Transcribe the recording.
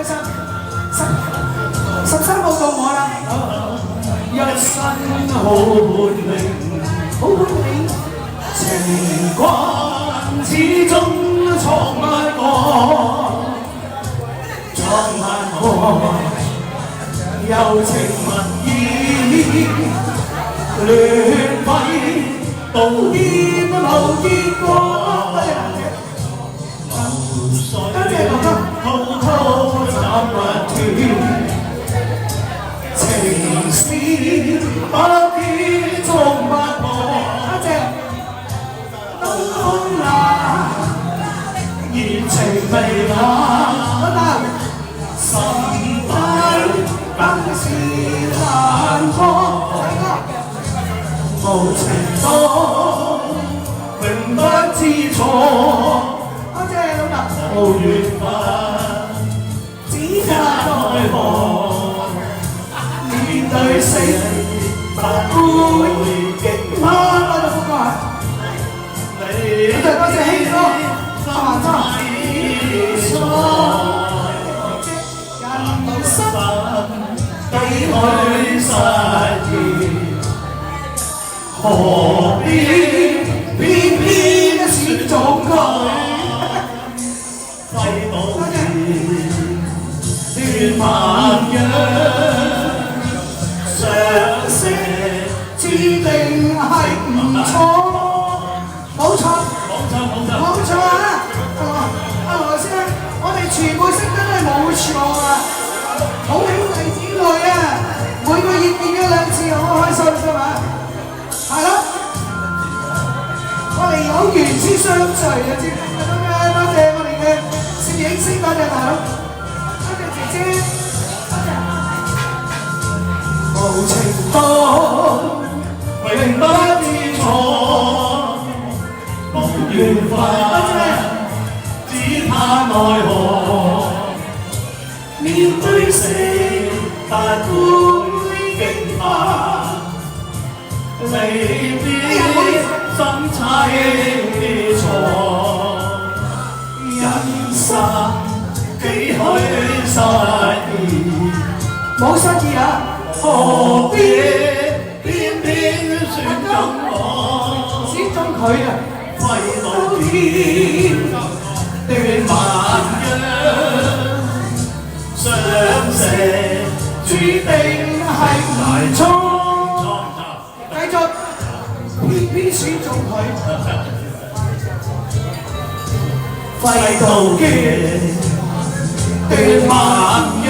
13號到我啦，一身好本領，好本領，情關始終闖不過，闖不過，柔情蜜意，亂揮到煙無結果。多謝哥哥。滔滔斬不斷，情絲不必觸不破。多謝。東風冷，熱情未冷，心底更是難過。無情多，永不知錯。無緣分，只怕奈何，面對死不會驚怕。多謝希哥，阿華哥。人生幾許失意，何必偏偏選中佢？亂萬樣，相識注定係唔錯。冇錯啊！羅先生，我哋全部識得都係冇錯啊！好兄弟姊妹啊，每個月見咗2次，好開心㗎嘛？係咯，我哋有緣先相聚啊！知唔知？多謝我哋嘅攝影師，多謝大佬，多謝姐姐，多謝。無情多，永不知錯，無緣分，只怕奈何，面對死不會驚怕，離別心凄楚。人生幾許失意，冇失意啊！何必偏偏選中我？選中佢啊！揮到天斷萬樣，相識注定係難錯。繼續，偏偏選中佢。揮到天斷萬樣。